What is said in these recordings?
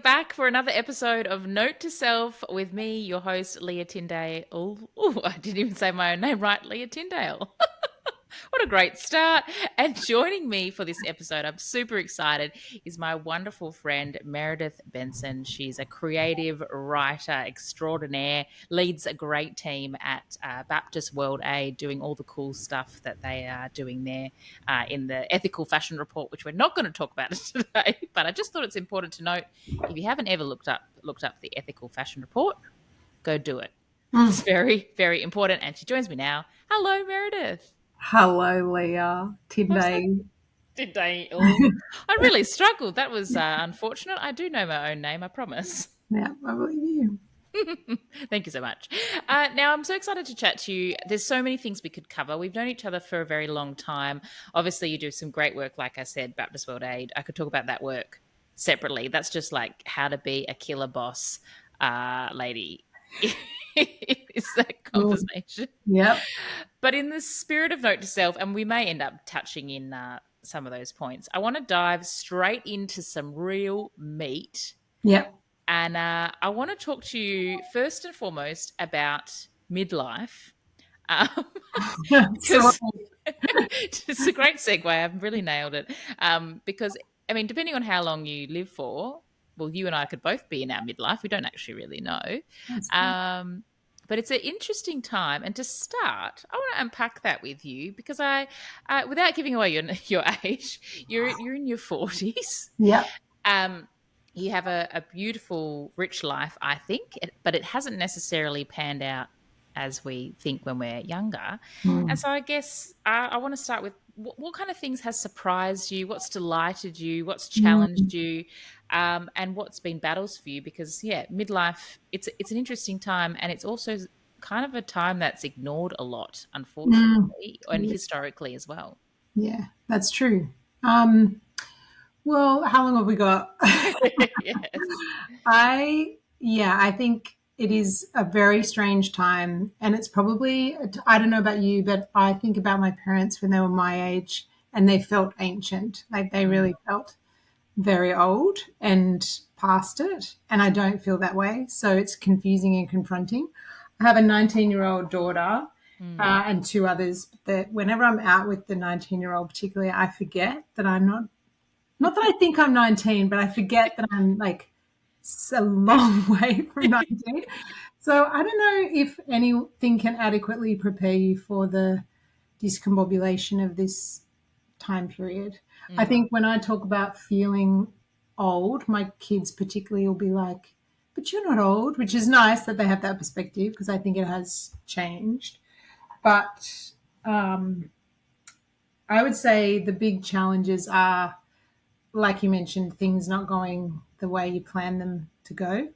back for another episode of Note to Self with me, your host, Leah Tyndale. Oh, I didn't even say my own name right, Leah Tyndale. What a great start. And joining me for this episode, I'm super excited, is my wonderful friend, Meredith Benson. She's a creative writer extraordinaire, leads a great team at Baptist World Aid, doing all the cool stuff that they are doing there in the ethical fashion report, which we're not going to talk about today. But I just thought it's important to note, if you haven't ever looked up the ethical fashion report, go do it. It's very, very important. And she joins me now. Hello, Meredith. Hello, Leah. Tyndale. Did they all? I really struggled. That was unfortunate. I do know my own name, I promise. Yeah, I believe you. Thank you so much. Now, I'm so excited to chat to you. There's so many things we could cover. We've known each other for a very long time. Obviously, you do some great work, like I said, Baptist World Aid. I could talk about that work separately. That's just like how to be a killer boss lady. It's that conversation. Yep. But in the spirit of note to self, and we may end up touching in some of those points, I want to dive straight into some real meat. Yep. And I want to talk to you first and foremost about midlife. Because it's a great segue. I've really nailed it. Because, I mean, depending on how long you live for, well, you and I could both be in our midlife. We don't actually really know. But it's an interesting time. And to start, I want to unpack that with you because without giving away your age, you're in your 40s. Yep. You have a beautiful, rich life, I think, but it hasn't necessarily panned out as we think when we're younger. And so I guess I want to start with what kind of things has surprised you, what's delighted you, what's challenged you, and what's been battles for you? Because, yeah, midlife, it's an interesting time, and it's also kind of a time that's ignored a lot, unfortunately, and historically as well. Yeah, that's true. Well, how long have we got? Yes. I think it is a very strange time, and it's probably, I don't know about you, but I think about my parents when they were my age and they felt ancient. Like they really felt very old and past it, and I don't feel that way. So it's confusing and confronting. I have a 19-year-old daughter and two others that whenever I'm out with the 19-year-old particularly, I forget that I'm not that I think I'm 19, but I forget that I'm like a long way from 19. So I don't know if anything can adequately prepare you for the discombobulation of this time period. I think when I talk about feeling old, my kids particularly will be like, but you're not old, which is nice that they have that perspective because I think it has changed. But I would say the big challenges are, like you mentioned, things not going the way you plan them to go,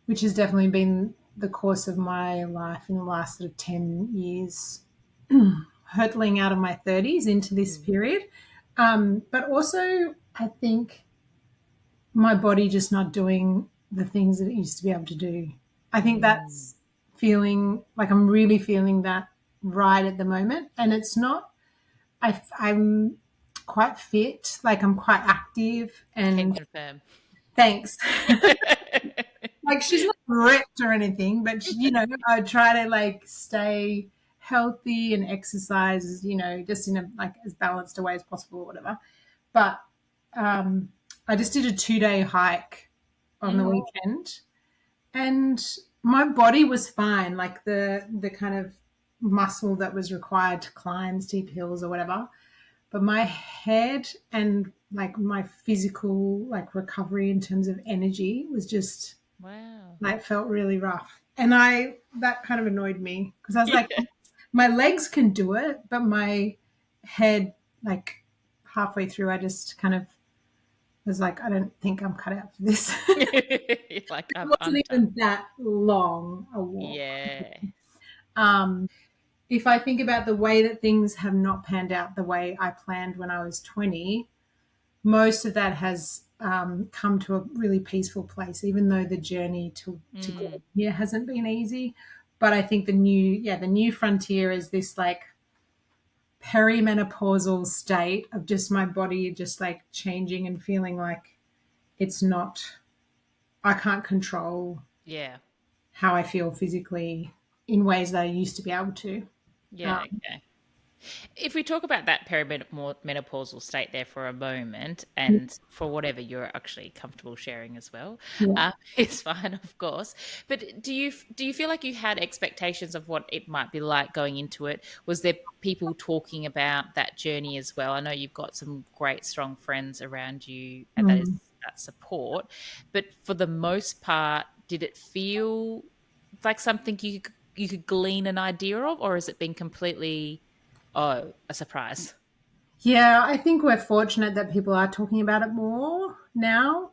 which has definitely been the course of my life in the last sort of 10 years, hurtling out of my 30s into this period. But also, I think my body just not doing the things that it used to be able to do. I think that's feeling like I'm really feeling that right at the moment. And it's not, I'm quite fit, like I'm quite active Can and confirm. thanks. Like she's not ripped or anything, but I try to like stay healthy and exercise, just in a like as balanced a way as possible or whatever. But I just did a 2-day hike on the weekend, and my body was fine. Like the kind of muscle that was required to climb steep hills or whatever, but my head and like my physical like recovery in terms of energy was just Wow. like felt really rough. And that kind of annoyed me because I was like, my legs can do it, but my head, like halfway through, I just kind of was like, I don't think I'm cut out for this. Like It wasn't even that long a walk. Yeah. If I think about the way that things have not panned out the way I planned when I was 20, most of that has come to a really peaceful place, even though the journey to get here hasn't been easy. But I think the new frontier is this like perimenopausal state of just my body just like changing and feeling like it's not, I can't control Yeah. how I feel physically in ways that I used to be able to. Yeah. Um, Okay. If we talk about that perimenopausal state there for a moment, yeah, and for whatever you're actually comfortable sharing as well, yeah. it's fine, of course. But do you feel like you had expectations of what it might be like going into it? Was there people talking about that journey as well? I know you've got some great, strong friends around you, and that is Mm. that support. But for the most part, did it feel like something you could glean an idea of, or has it been completely a surprise? Yeah, I think we're fortunate that people are talking about it more now.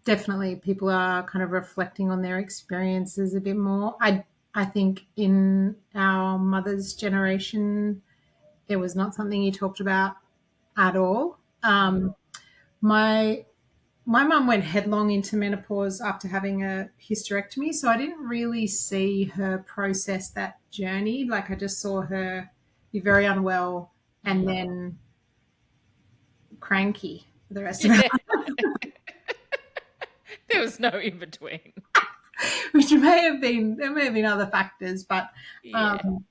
Definitely, people are kind of reflecting on their experiences a bit more. I think in our mother's generation, it was not something you talked about at all. Mm. My my mum went headlong into menopause after having a hysterectomy, so I didn't really see her process that journey. Like I just saw her be very unwell and Mm. then cranky for the rest of her, Yeah. There was no in between. which may have been there may have been other factors, but Yeah. um,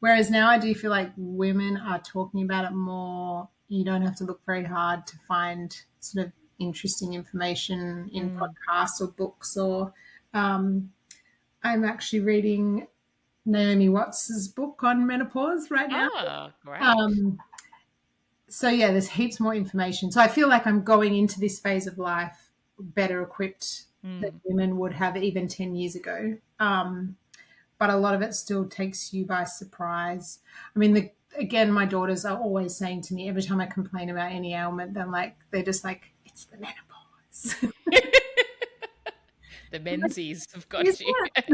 whereas now I do feel like women are talking about it more. You don't have to look very hard to find sort of interesting information in Mm. podcasts or books or um, I'm actually reading Naomi Watts's book on menopause right now. Oh, great. Um, so yeah, there's heaps more information. So I feel like I'm going into this phase of life better equipped than Mm. women would have even 10 years ago. But a lot of it still takes you by surprise. I mean, again, my daughters are always saying to me every time I complain about any ailment, they're just like, it's the menopause. The Menzies have got Is you. it?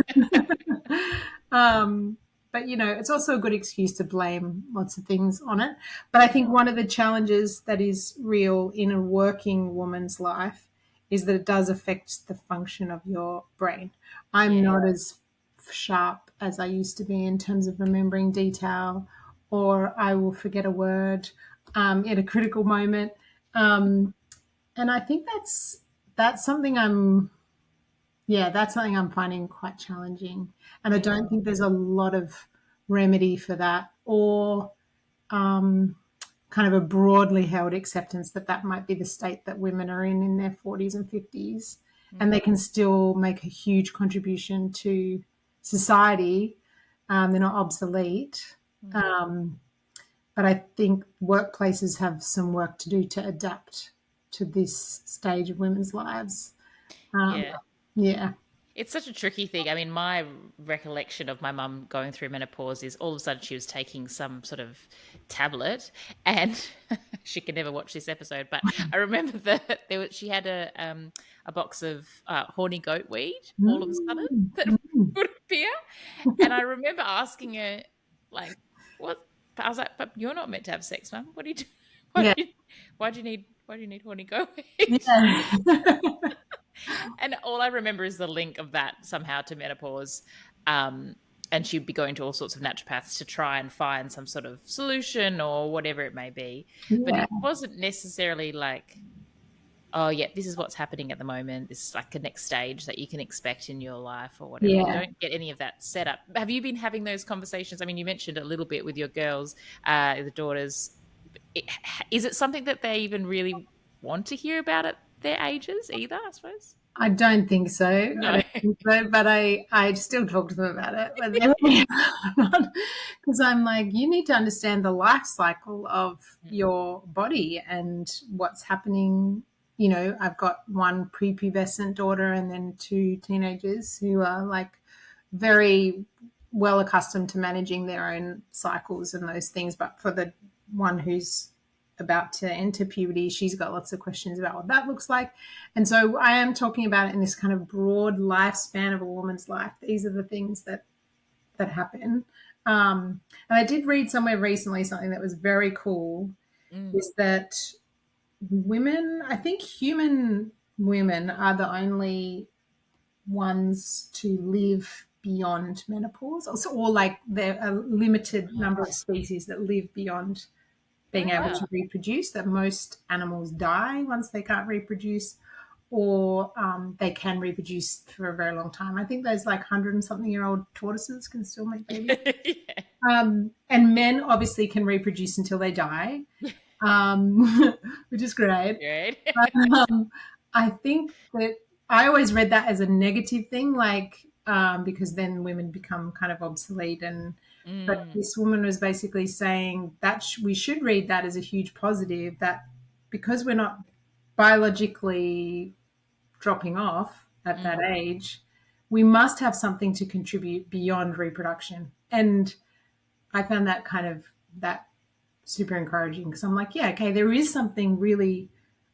But it's also a good excuse to blame lots of things on it. But I think Mm. one of the challenges that is real in a working woman's life is that it does affect the function of your brain. I'm Yeah. not as sharp as I used to be in terms of remembering detail, or I will forget a word at a critical moment. Um, and I think that's something I'm finding quite challenging. And I Yeah. don't think there's a lot of remedy for that or um, kind of a broadly held acceptance that that might be the state that women are in their 40s and 50s. And they Mm. can still make a huge contribution to society. They're not obsolete. Mm. Um, but I think workplaces have some work to do to adapt to this stage of women's lives. Um, Yeah. yeah. It's such a tricky thing. I mean, my recollection of my mum going through menopause is all of a sudden she was taking some sort of tablet, and she could never watch this episode. But I remember that she had a box of horny goat weed all of a sudden Mm, that mm. would appear, and I remember asking her like, "What?" I was like, "But you're not meant to have sex, mum. What do you do? Why Yeah, do you, why do you need horny goat weed?" yeah. And all I remember is the link of that somehow to menopause. Um, and she'd be going to all sorts of naturopaths to try and find some sort of solution or whatever it may be. But Yeah, it wasn't necessarily like, oh, yeah, this is what's happening at the moment. This is like the next stage that you can expect in your life or whatever. You yeah. don't get any of that set up. Have you been having those conversations? I mean, you mentioned a little bit with your girls, the daughters. It, is it something that they even really want to hear about at their ages either, I suppose? I don't think so. I No. don't think so, but I still talk to them about it, whether because I'm like, you need to understand the life cycle of Mm. your body and what's happening. I've got one prepubescent daughter and then two teenagers who are like very well accustomed to managing their own cycles and those things. But for the one who's about to enter puberty, she's got lots of questions about what that looks like. And so I am talking about it in this kind of broad lifespan of a woman's life. These are the things that happen. And I did read somewhere recently something that was very cool Mm. is that women, I think human women are the only ones to live beyond menopause, or like there are a limited number of species that live beyond being able Wow. to reproduce, that most animals die once they can't reproduce, or they can reproduce for a very long time. I think those like 100 and something year old tortoises can still make babies. Yeah. And men obviously can reproduce until they die, which is great. Great. Um, I think that I always read that as a negative thing, like because then women become kind of obsolete. And but Mm, this woman was basically saying that we should read that as a huge positive. That because we're not biologically dropping off at that mm, age, we must have something to contribute beyond reproduction. And I found that kind of that super encouraging because I'm like, yeah, okay, there is something really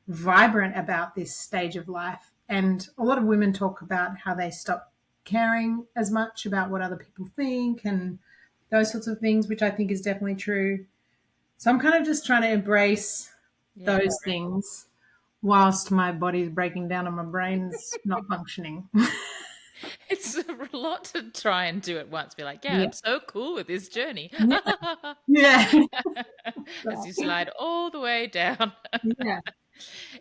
vibrant about this stage of life. And a lot of women talk about how they stop caring as much about what other people think and those sorts of things, which I think is definitely true. So I'm kind of just trying to embrace yeah. those things whilst my body's breaking down and my brain's not functioning. It's a lot to try and do at once. Be like, yeah, Yeah. I'm so cool with this journey. Yeah. Yeah. As you slide all the way down. Yeah.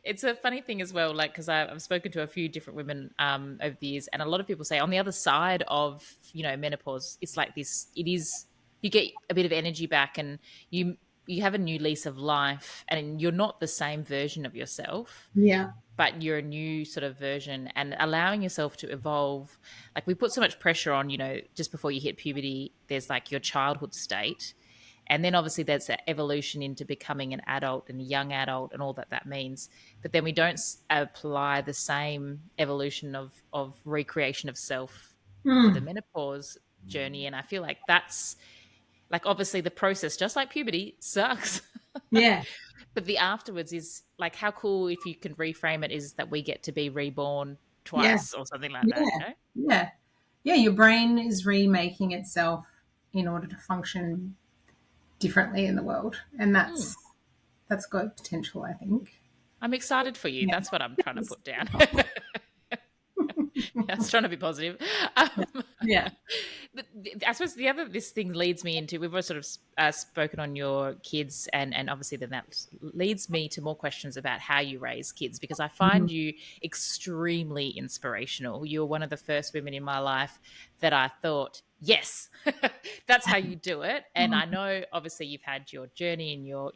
It's a funny thing as well, like because I've spoken to a few different women over the years, and a lot of people say on the other side of menopause, it's like this. It is you get a bit of energy back, and you have a new lease of life, and you're not the same version of yourself, Yeah. but you're a new sort of version, and allowing yourself to evolve. Like we put so much pressure on, just before you hit puberty, there's like your childhood state, and then obviously there's that evolution into becoming an adult and a young adult and all that that means. But then we don't apply the same evolution of recreation of self for the Mm. menopause journey. And I feel like that's like obviously the process, just like puberty, sucks. Yeah. But the afterwards is like how cool if you can reframe it is that we get to be reborn Yeah. twice or something like that, Yeah. you know? Yeah. Yeah. Your brain is remaking itself in order to function differently in the world. And Mm. that's got potential, I think. I'm excited for you. Yeah. That's what I'm trying to put down. I was trying to be positive. Yeah. But I suppose the other this thing leads me into we've all sort of spoken on your kids and obviously then that leads me to more questions about how you raise kids because I Mhm. find you extremely inspirational. You're one of the first women in my life that I thought yes, that's how you do it. And I know obviously you've had your journey and your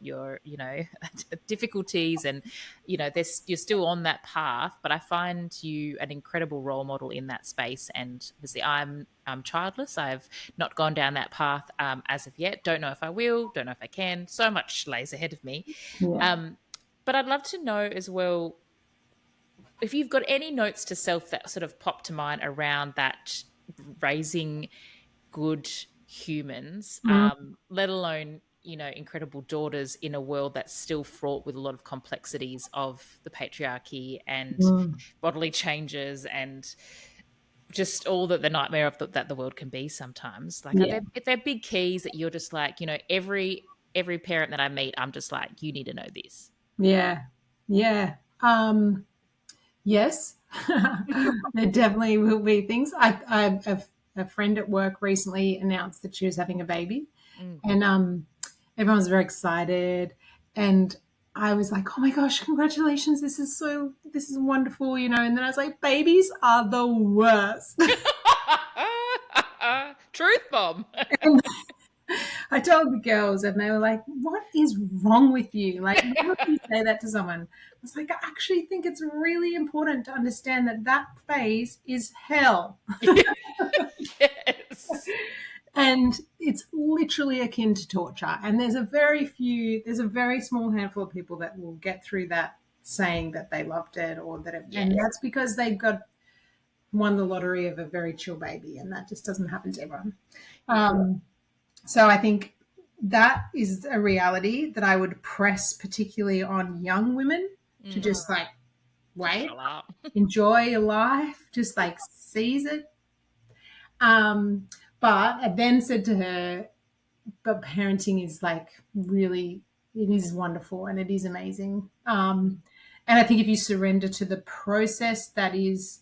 difficulties and you're still on that path, but I find you an incredible role model in that space. And obviously I'm childless. I've not gone down that path as of yet. Don't know if I will, don't know if I can. So much lays ahead of me. Yeah. um, but I'd love to know as well if you've got any notes to self that sort of pop to mind around that raising good humans, Mm. let alone incredible daughters in a world that's still fraught with a lot of complexities of the patriarchy and Mm. bodily changes and just all that the nightmare of that the world can be sometimes. Like, are Yeah. there if they're big keys that you're just like, every parent that I meet, I'm just like, you need to know this. Yeah. Yeah. Yes. There definitely will be things. A friend at work recently announced that she was having a baby, Mm. and everyone was very excited. And I was like, "Oh my gosh, congratulations! This is wonderful," And then I was like, "Babies are the worst." Truth bomb. And I told the girls, and they were like, "What is wrong with you? Like, why would you say that to someone?" I was like, "I actually think it's really important to understand that that phase is hell." Yes. And it's literally akin to torture. And there's a very small handful of people that will get through that saying that they loved it or and Yes. that's because they've got won the lottery of a very chill baby, and that just doesn't happen to everyone. Yeah. So I think that is a reality that I would press particularly on young women to Mm. just like Just wait, shut up. enjoy your life, just like seize it. Um, but I then said to her, but parenting is like really, it is wonderful and it is amazing. And I think if you surrender to the process, that is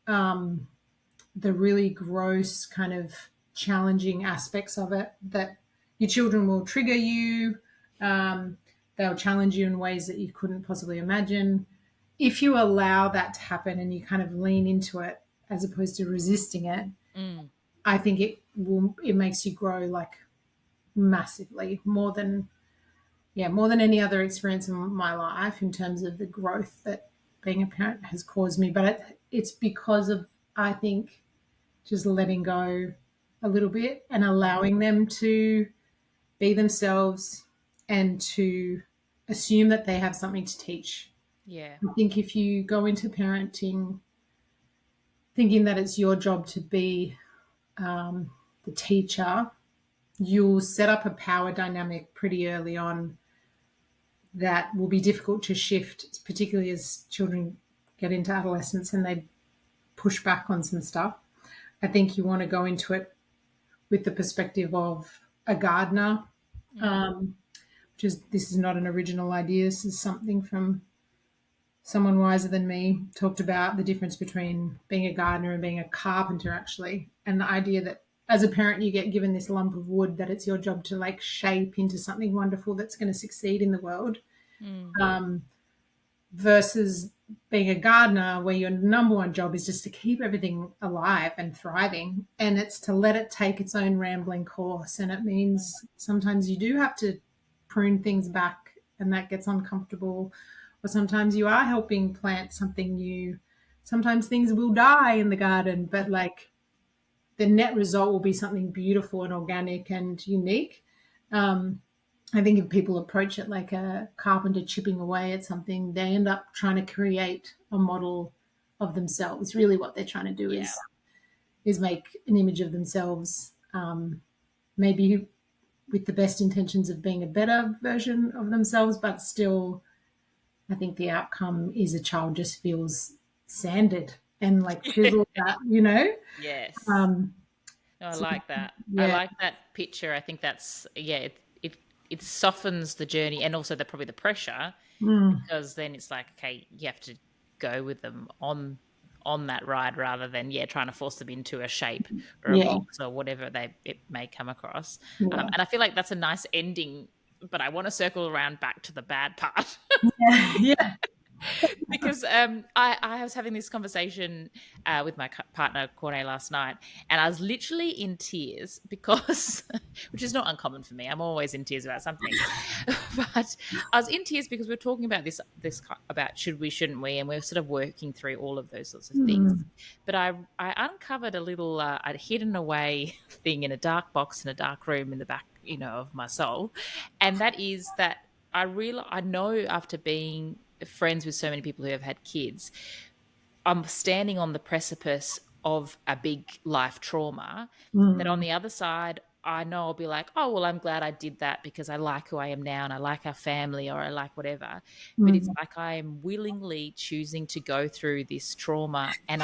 the really gross kind of challenging aspects of it, that your children will trigger you. Um, they'll challenge you in ways that you couldn't possibly imagine. If you allow that to happen and you kind of lean into it as opposed to resisting it, Mm. I think it makes you grow like massively more than any other experience in my life in terms of the growth that being a parent has caused me. But it's because of, I think, just letting go a little bit and allowing them to be themselves and to assume that they have something to teach. Yeah. I think if you go into parenting thinking that it's your job to be the teacher, you'll set up a power dynamic pretty early on that will be difficult to shift, particularly as children get into adolescence and they push back on some stuff. I think you want to go into it with the perspective of a gardener, Mm. which is this is not an original idea. This is something from someone wiser than me talked about the difference between being a gardener and being a carpenter, actually, and the idea that as a parent you get given this lump of wood that it's your job to like shape into something wonderful that's going to succeed in the world, Mm. versus being a gardener where your number one job is just to keep everything alive and thriving, and it's to let it take its own rambling course, and it means sometimes you do have to prune things back and that gets uncomfortable, or sometimes you are helping plant something new. Sometimes things will die in the garden, but like the net result will be something beautiful and organic and unique. I think if people approach it like a carpenter chipping away at something, they end up trying to create a model of themselves. Really, what they're trying to do Yeah. is make an image of themselves, maybe with the best intentions of being a better version of themselves, but still, I think the outcome is a child just feels sanded and like chiseled at. Yes. Um, No, I so, like that. I yeah. like that picture. I think that's yeah, it softens the journey and also probably the pressure Mm, because then it's like, okay, you have to go with them on that ride rather than trying to force them into a shape or a yeah. box or whatever it may come across. Yeah. And I feel like that's a nice ending, but I want to circle around back to the bad part. Yeah. Yeah. Because I was having this conversation with my partner Corne last night, and I was literally in tears because, which is not uncommon for me. I'm always in tears about something, but I was in tears because we are talking about about should we, shouldn't we, and we're sort of working through all of those sorts of things. Mm, But I uncovered a little a hidden away thing in a dark box in a dark room in the back, of my soul, and that is that I know after being friends with so many people who have had kids, I'm standing on the precipice of a big life trauma that on mm, the other side, I know I'll be like, oh, well, I'm glad I did that because I like who I am now and I like our family or I like whatever. But it's mm, like I am willingly choosing to go through this trauma and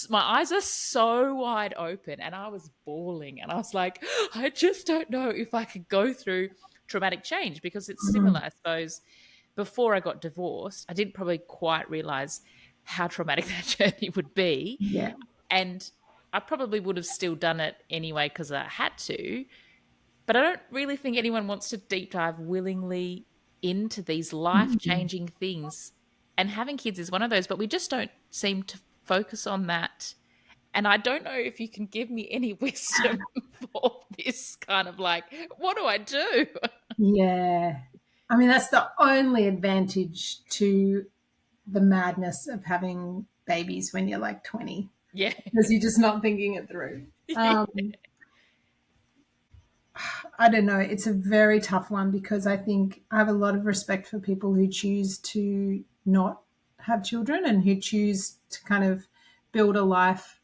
my eyes are so wide open and I was bawling and I was like, I just don't know if I could go through traumatic change because it's similar, mm. I suppose. Before I got divorced, I didn't probably quite realize how traumatic that journey would be. Yeah. And I probably would have still done it anyway because I had to. But I don't really think anyone wants to deep dive willingly into these life Mm. changing things. And having kids is one of those, but we just don't seem to focus on that. And I don't know if you can give me any wisdom for this kind of like, what do I do? Yeah. I mean, that's the only advantage to the madness of having babies when you're like 20, Yeah. because you're just not thinking it through. I don't know. It's a very tough one because I think I have a lot of respect for people who choose to not have children and who choose to kind of build a life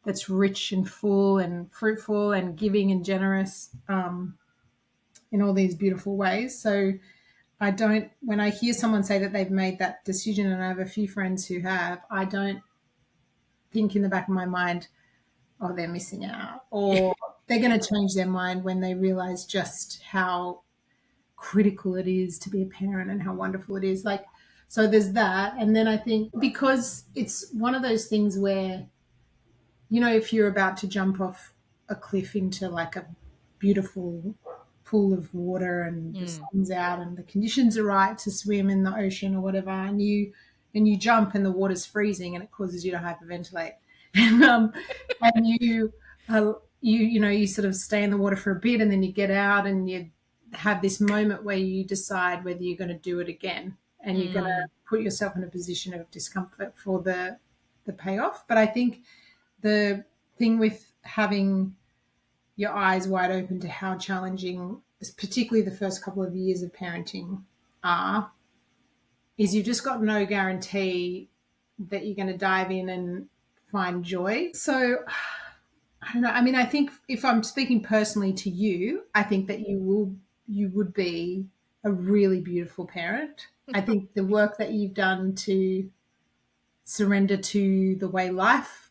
that's rich and full and fruitful and giving and generous, in all these beautiful ways. So I don't, when I hear someone say that they've made that decision, and I have a few friends who have, I don't think in the back of my mind, oh, they're missing out, Yeah. or they're going to change their mind when they realize just how critical it is to be a parent and how wonderful it is. Like, so there's that. And then I think because it's one of those things where, if you're about to jump off a cliff into like a beautiful pool of water and the Mm. sun's out and the conditions are right to swim in the ocean or whatever, and you jump and the water's freezing and it causes you to hyperventilate, and you sort of stay in the water for a bit and then you get out and you have this moment where you decide whether you're going to do it again, and you're going to Mm. put yourself in a position of discomfort for the payoff. But I think the thing with having your eyes wide open to how challenging, particularly the first couple of years of parenting, are, is you've just got no guarantee that you're going to dive in and find joy. So I don't know. I mean, I think if I'm speaking personally to you, I think that you would be a really beautiful parent. I think the work that you've done to surrender to the way life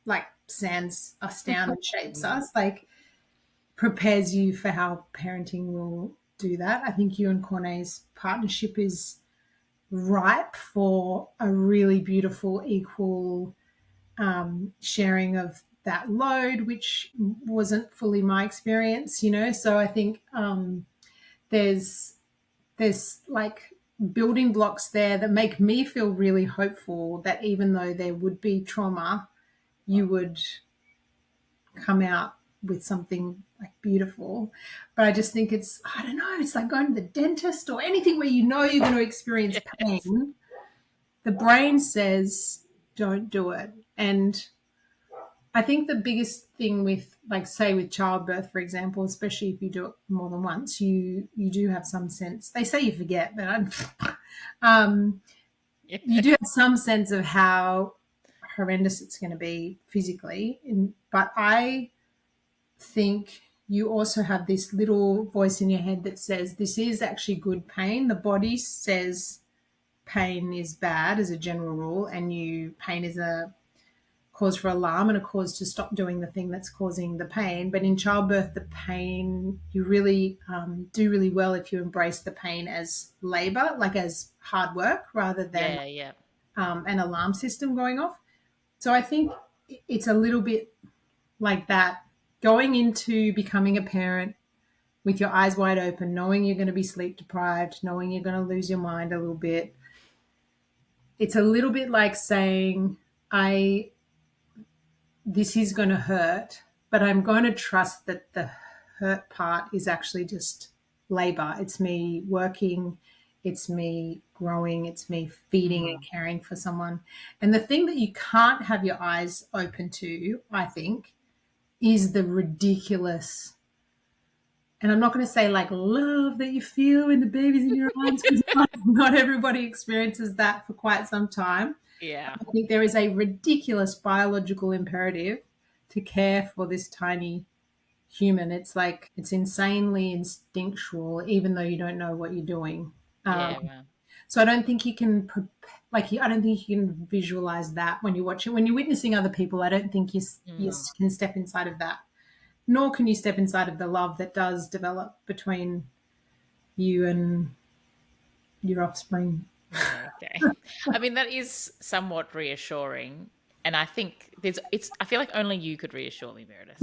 like sands us down and shapes Mm. us, like prepares you for how parenting will do that. I think you and Cornet's partnership is ripe for a really beautiful, equal sharing of that load, which wasn't fully my experience, you know. So I think there's like building blocks there that make me feel really hopeful that even though there would be trauma, you would come out with something like beautiful. But I just think it's, I don't know, it's like going to the dentist or anything where you know you're going to experience Yes. pain. The brain says don't do it. And I think the biggest thing with, like, say with childbirth, for example, especially if you do it more than once, you do have some sense. They say you forget, but Yeah. you do have some sense of how horrendous it's going to be physically. But I think you also have this little voice in your head that says this is actually good pain. The body says pain is bad as a general rule, and pain is a cause for alarm and a cause to stop doing the thing that's causing the pain. But in childbirth, the pain, you really do really well if you embrace the pain as labor, like as hard work, rather than Yeah. Yeah. an alarm system going off. So I think it's a little bit like that, going into becoming a parent with your eyes wide open, knowing you're going to be sleep deprived, knowing you're going to lose your mind a little bit. It's a little bit like saying, I this is going to hurt, but I'm going to trust that the hurt part is actually just labor. It's me working, it's me growing, it's me feeding and Mm. caring for someone. And the thing that you can't have your eyes open to, I think, is the ridiculous, and I'm not going to say like love that you feel when the baby's in your arms, because not everybody experiences that for quite some time. Yeah. I think there is a ridiculous biological imperative to care for this tiny human. It's like it's insanely instinctual, even though you don't know what you're doing. Um, Yeah. Wow. so I don't think you can I don't think you can visualize that when you watch it. When you're witnessing other people, I don't think you Mm. can step inside of that. Nor can you step inside of the love that does develop between you and your offspring. Yeah, okay. I mean, that is somewhat reassuring. And I think I feel like only you could reassure me, Meredith.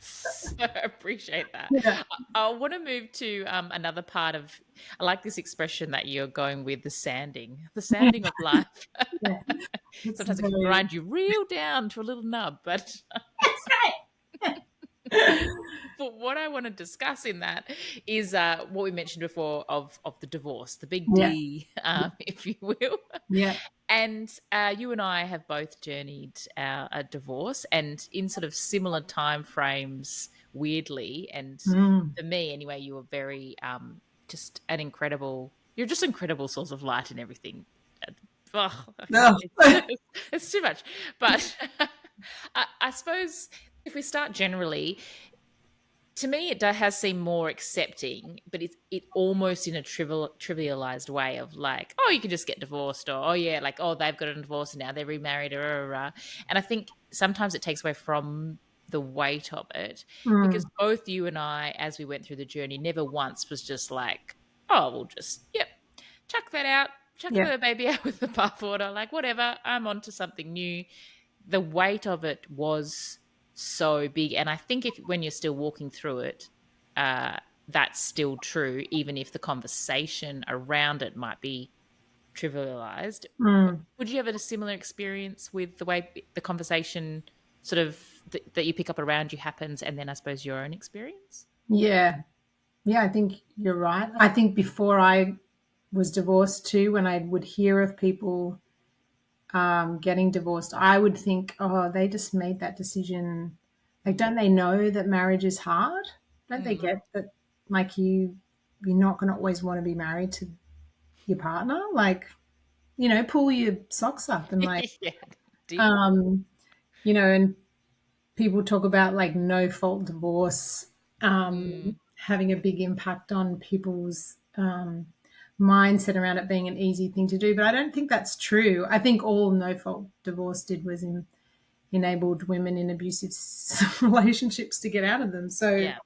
So, so I appreciate that. Yeah, I want to move to another part of, I like this expression that you're going with, the sanding of life. yeah. It's Sometimes it can very, grind you real down to a little nub, but that's right. but what I want to discuss in that is what we mentioned before of the divorce, the big Yeah, D, if you will. yeah. And you and I have both journeyed a divorce, and in sort of similar time frames, weirdly. And Mm. for me, anyway, you were very just an incredible. You're just incredible source of light and everything. Oh, Oh. it's too much. But I suppose if we start generally, to me, has seemed more accepting, but it almost in a trivialized way of like, oh, you can just get divorced, or oh yeah, like oh they've got a divorce and now they're remarried, or and I think sometimes it takes away from the weight of it, because Mm. both you and I, as we went through the journey, never once was just like, oh, we'll just yep, chuck that out, chuck Yeah. the baby out with the bathwater, like whatever, I'm on to something new. The weight of it was so big, and I think if when you're still walking through it, uh, that's still true, even if the conversation around it might be trivialized. Mm. Would you have a similar experience with the way the conversation sort of that you pick up around you happens, and then I suppose your own experience? Yeah. Yeah, I think you're right. I think before I was divorced too, when I would hear of people getting divorced, I would think, oh, they just made that decision. Like, don't they know that marriage is hard? Don't they Mm. get that, like, you're not going to always want to be married to your partner? Like, pull your socks up and, like, Yeah, deal with it. um, and people talk about, like, no fault divorce Mm. having a big impact on people's mindset around it being an easy thing to do. But I don't think that's true. I think all no fault divorce did was enabled women in abusive relationships to get out of them. So Yeah.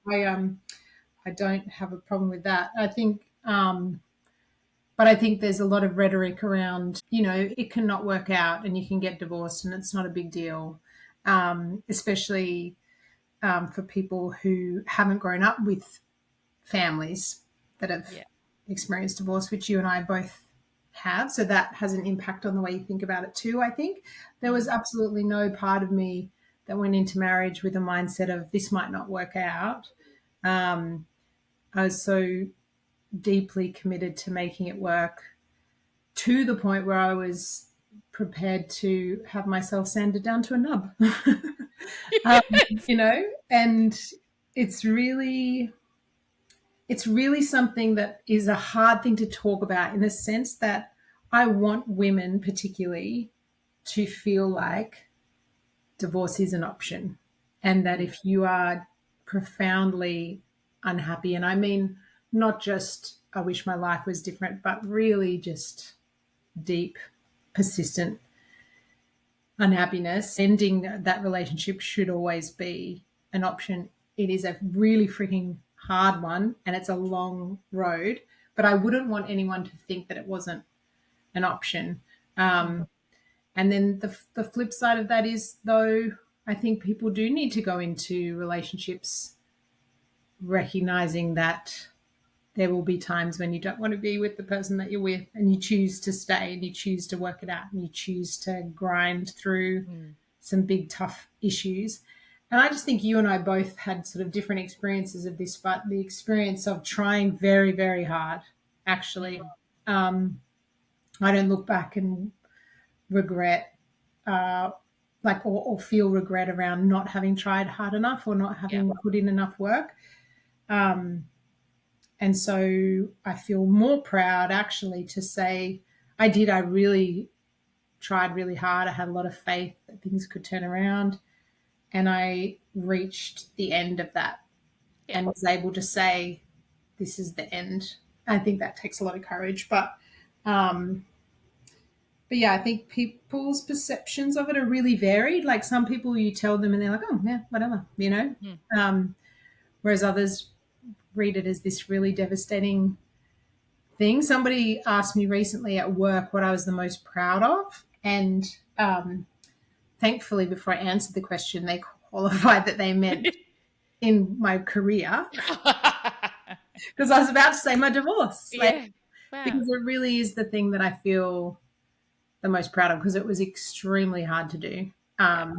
I don't have a problem with that. I think but I think there's a lot of rhetoric around, it can not work out and you can get divorced and it's not a big deal, especially for people who haven't grown up with families that have Yeah. experienced divorce, which you and I both have. So that has an impact on the way you think about it too, I think. There was Mm. absolutely no part of me that went into marriage with a mindset of this might not work out. I was so deeply committed to making it work to the point where I was prepared to have myself sanded down to a nub. um, Yes. and it's really it's really something that is a hard thing to talk about in the sense that I want women particularly to feel like divorce is an option and that Mm. if you are profoundly unhappy, and I mean not just I wish my life was different, but really just deep, persistent unhappiness, ending that relationship should always be an option. It is a really freaking hard one and it's a long road, but I wouldn't want anyone to think that it wasn't an option. Mm. And then the flip side of that is, though, I think people do need to go into relationships recognizing that there will be times when you don't want to be with the person that you're with and you choose to stay and you choose to work it out and you choose to grind through Mm. some big tough issues. And I just think you and I both had sort of different experiences of this, but the experience of trying very, very hard, actually. Mm. I don't look back and regret, uh, like, or feel regret around not having tried hard enough or not Yeah. having put in enough work. Um, and so I feel more proud actually to say I did. I really tried really hard. I had a lot of faith that things could turn around. And I reached the end of that Yeah. and was able to say, this is the end. I think that takes a lot of courage. Um, but yeah, I think people's perceptions of it are really varied. Like some people, you tell them and they're like, oh, yeah, whatever. Mm. Um, whereas others read it as this really devastating thing. Somebody asked me recently at work what I was the most proud of. And thankfully, before I answered the question, they qualified that they meant in my career because I was about to say my divorce. Like, Yeah. Wow. because it really is the thing that I feel the most proud of because it was extremely hard to do. Yeah.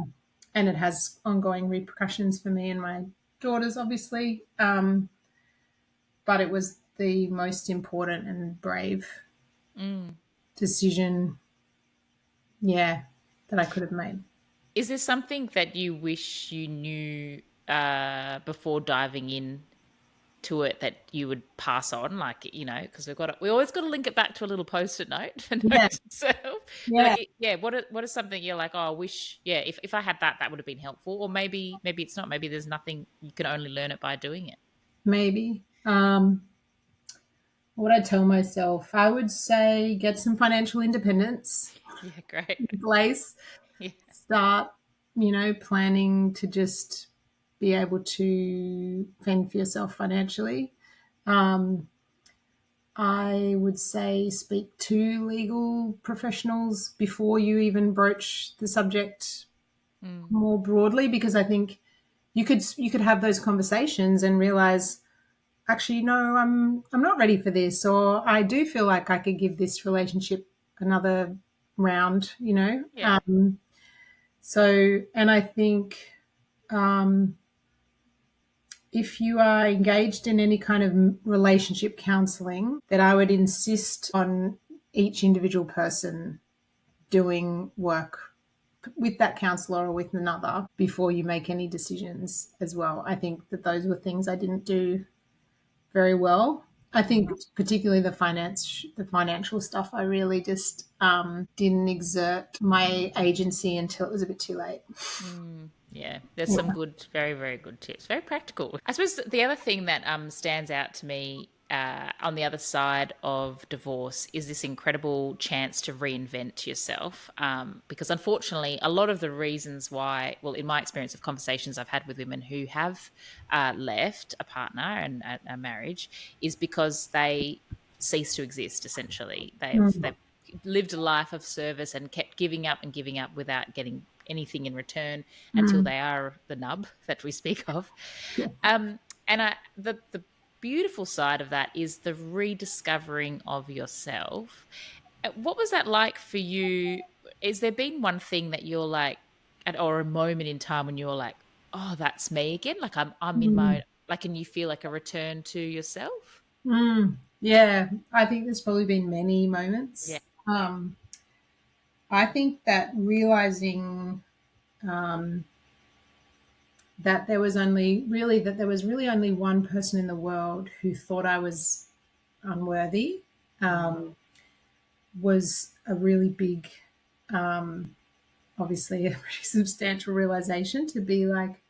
And it has ongoing repercussions for me and my daughters, obviously. But it was the most important and brave Mm. decision, yeah, that I could have made. Is there something that you wish you knew before diving in to it that you would pass on? Like, because we always got to link it back to a little post-it note for Yeah, note to self. yeah, Like, yeah, what is something you're like, oh, I wish, yeah, if I had that, that would have been helpful. Or maybe it's not. Maybe there's nothing, you can only learn it by doing it. maybe. What would I tell myself? I would say get some financial independence Yeah, great. in place. Yeah. Start, planning to just be able to fend for yourself financially. Um, I would say speak to legal professionals before you even broach the subject Mm. more broadly, because I think you could have those conversations and realize, actually, no, I'm not ready for this, or I do feel like I could give this relationship another round, you know. Yeah. So, and I think um, if you are engaged in any kind of relationship counseling, that I would insist on each individual person doing work with that counselor or with another before you make any decisions as well. I think that those were things I didn't do very well. I think particularly the financial stuff, I really just didn't exert my agency until it was a bit too late. Yeah, there's some Yeah. good, very, very good tips. Very practical. I suppose the other thing that stands out to me on the other side of divorce is this incredible chance to reinvent yourself. Because unfortunately, a lot of the reasons why, well, in my experience of conversations I've had with women who have left a partner and a marriage, is because they cease to exist. Essentially, they've Mm, lived a life of service and kept giving up and giving up without getting anything in return until mm, they are the nub that we speak of. yeah. And the beautiful side of that is the rediscovering of yourself. What was that like for you? Is there been one thing that you're like, or a moment in time when you're like, oh, that's me again? Like I'm in Mm, my like, and you feel like a return to yourself? yeah, I think there's probably been many Yeah. moments. I think that realizing that there was really only one person in the world who thought I was unworthy Mm. was a really big, obviously a pretty substantial realization to be like,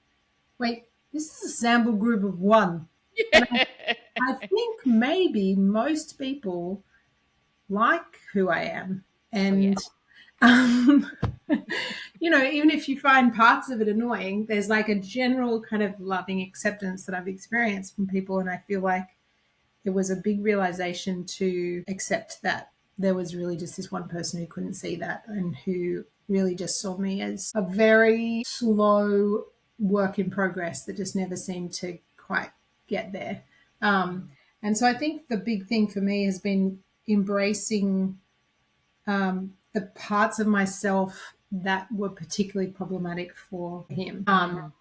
wait, this is a sample group of one. And I think maybe most people like who I am. Oh yeah. And, um, even if you find parts of it annoying, there's like a general kind of loving acceptance that I've experienced from people. And I feel like it was a big realization to accept that there was really just this one person who couldn't see that and who really just saw me as a very slow work in progress that just never seemed to quite get there. Um, Mm. and so I think the big thing for me has been embracing the parts of myself that were particularly problematic for him. Mm.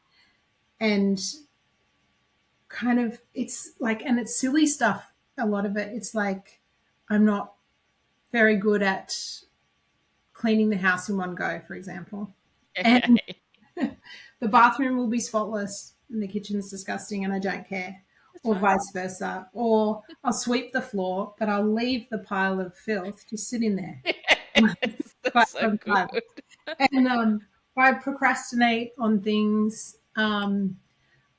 And kind of, it's like, and it's silly stuff, a lot of it. It's like, I'm not very good at cleaning the house in one go, for example. And Okay. the bathroom will be spotless and the kitchen's disgusting and I don't care, That's or fine. vice versa. Or I'll sweep the floor, but I'll leave the pile of filth just sit in there Yes, quite that's so good. sometimes. And if I procrastinate on things,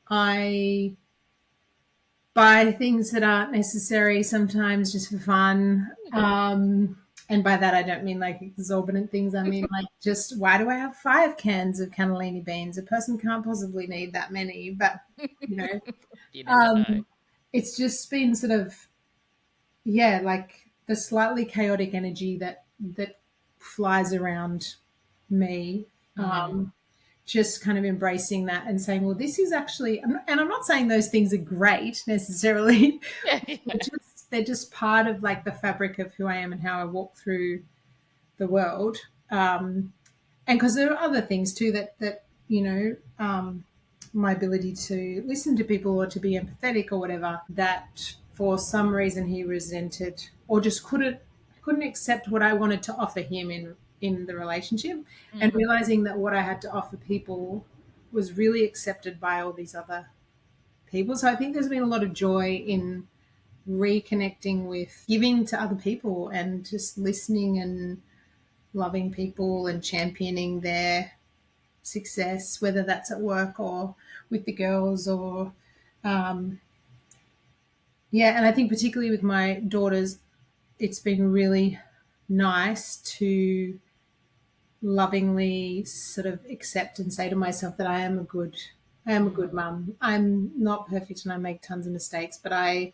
I buy things that aren't necessary sometimes just for fun. And by that, I don't mean like exorbitant things. I mean like just why do I have 5 cans of cannellini beans? A person can't possibly need that many. But, you know, You never know. um, it's just been sort of, yeah, like the slightly chaotic energy that flies around me. Mm. Just kind of embracing that and saying, well, this is actually, and I'm not saying those things are great necessarily. Yeah, yeah. They're just part of like the fabric of who I am and how I walk through the world. And because there are other things too that my ability to listen to people or to be empathetic or whatever, that for some reason he resented or just couldn't accept what I wanted to offer him in the relationship, and Mm. realizing that what I had to offer people was really accepted by all these other people. So I think there's been a lot of joy in reconnecting with giving to other people and just listening and loving people and championing their success, whether that's at work or with the girls or, yeah. And I think particularly with my daughters, it's been really nice to lovingly sort of accept and say to myself that I am a good Mm. mum. I'm not perfect and I make tons of mistakes, but I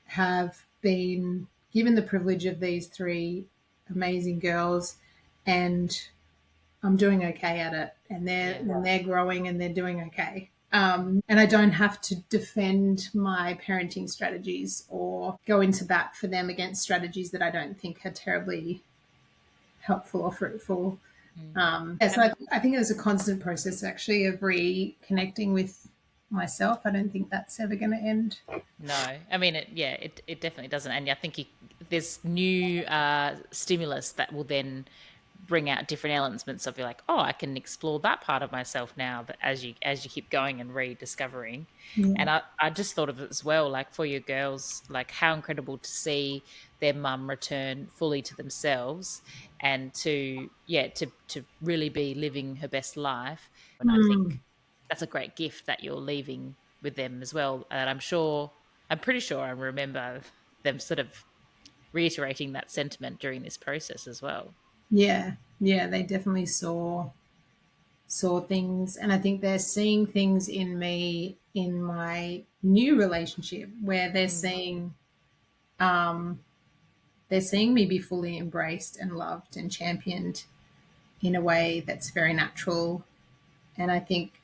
have been given the privilege of these three amazing girls, and I'm doing okay at it, and they're Yeah. and they're growing and they're doing okay. And I don't have to defend my parenting strategies or go into bat for them against strategies that I don't think are terribly helpful or fruitful. Mm. So I think it's a constant process actually of reconnecting with myself. I don't think that's ever going to end. No, I mean, it definitely doesn't. And I think there's new stimulus that will then bring out different elements of you like, oh, I can explore that part of myself now that as you keep going and rediscovering. Yeah. And I just thought of it as well, like for your girls, like how incredible to see their mum return fully to themselves and to really be living her best life. And I Mm. think that's a great gift that you're leaving with them as well. And I'm pretty sure I remember them sort of reiterating that sentiment during this process as well. Yeah. Yeah. They definitely saw things, and I think they're seeing things in me in my new relationship where Mm, um, they're seeing me be fully embraced and loved and championed in a way that's very natural. And I think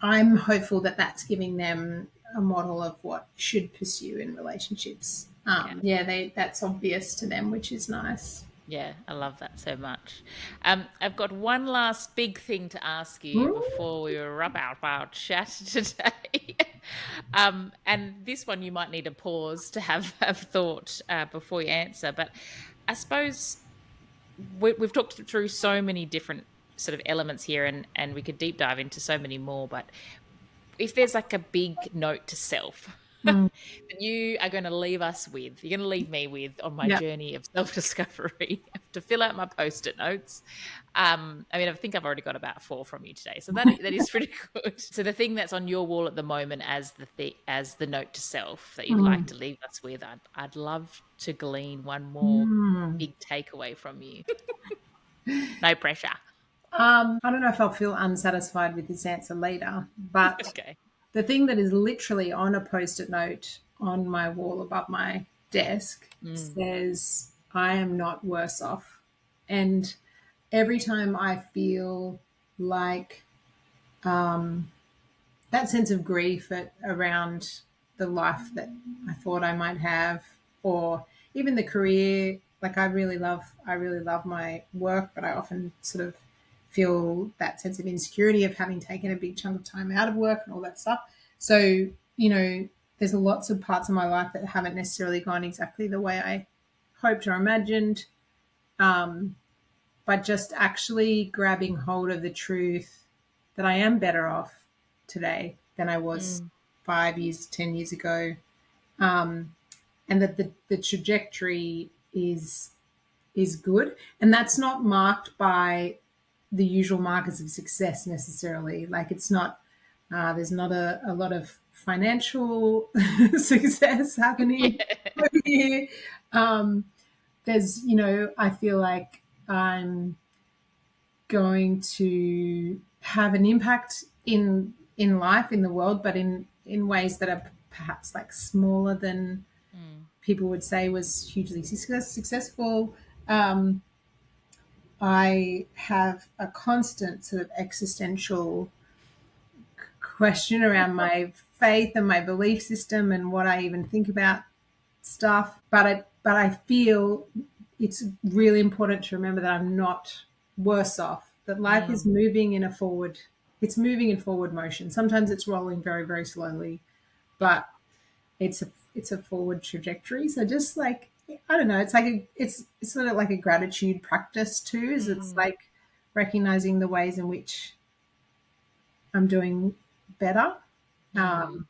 I'm hopeful that that's giving them a model of what should pursue in relationships. yeah. That's obvious to them, which is nice. Yeah, I love that so much. I've got one last big thing to ask you Mm. before we wrap up our chat today. And this one you might need a pause to have thought before you answer. But I suppose we've talked through so many different sort of elements here, and we could deep dive into so many more. But if there's like a big note to self that Mm. you are going to leave us with, you're going to leave me with on my Yeah. journey of self discovery, to fill out my post it notes. I mean, I think I've already got about 4 from you today, so that is pretty good. So the thing that's on your wall at the moment as as the note to self that you'd like Mm. to leave us with, I'd love to glean one more Mm. big takeaway from you. No pressure. I don't know if I'll feel unsatisfied with this answer later, but Okay. the thing that is literally on a post it note on my wall above my desk Mm, says, I am not worse off. And every time I feel like that sense of grief around the life that I thought I might have, or even the career. Like I really love my work, but I often sort of feel that sense of insecurity of having taken a big chunk of time out of work and all that stuff. So, there's lots of parts of my life that haven't necessarily gone exactly the way I hoped or imagined. Um, but just actually grabbing hold of the truth that I am better off today than I was mm, 5 years, 10 years ago, um, and that the trajectory is good, and that's not marked by the usual markers of success necessarily. Like it's not there's not a lot of financial success happening yeah. over here. There's I feel like I'm going to have an impact in life in the world, but in ways that are perhaps like smaller than Mm, people would say was hugely successful. Um, I have a constant sort of existential question around my faith and my belief system and what I even think about stuff. But I feel it's really important to remember that I'm not worse off. That life is mm, moving in a forward. It's moving in forward motion. Sometimes it's rolling very very slowly, but it's a forward trajectory. So just like I don't know, it's like it's sort of like a gratitude practice too. Is it's mm, like recognizing the ways in which I'm doing better, mm.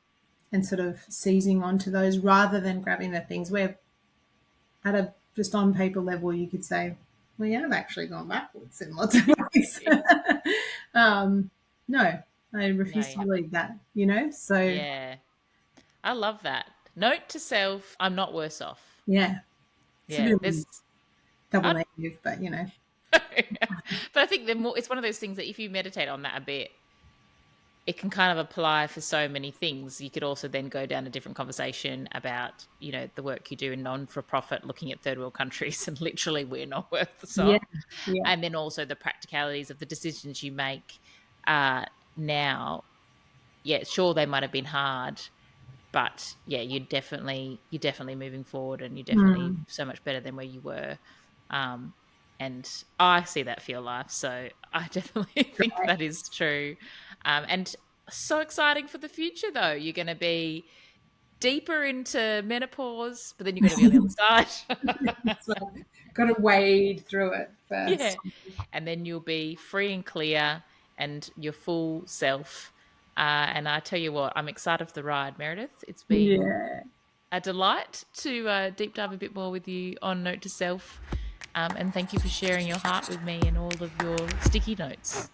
and sort of seizing onto those rather than grabbing the things where at a just on paper level you could say, well, yeah, I've actually gone backwards in lots of ways. um, no, I No, refuse you to haven't. believe that. So Yeah. I love that. Note to self, I'm not worse off. yeah, it's a Yeah. bit of a There's double I negative, but. but I think it's one of those things that if you meditate on that a bit, it can kind of apply for so many things. You could also then go down a different conversation about, the work you do in non-for-profit, looking at third world countries, and literally we're not worth Yeah, off. yeah. And then also the practicalities of the decisions you make now yeah, sure, they might have been hard, but yeah, you're definitely moving forward, and you're definitely Mm, so much better than where you were. Um, and I see that for your life, so I definitely think great. that is true. And so exciting for the future, though. You're going to be deeper into menopause, but then you're going to be on the other side. It's like, got to wade through it Yeah. first. And then you'll be free and clear and your full self. And I tell you what, I'm excited for the ride, Meredith. It's been Yeah. a delight to deep dive a bit more with you on Note to Self. And thank you for sharing your heart with me and all of your sticky notes.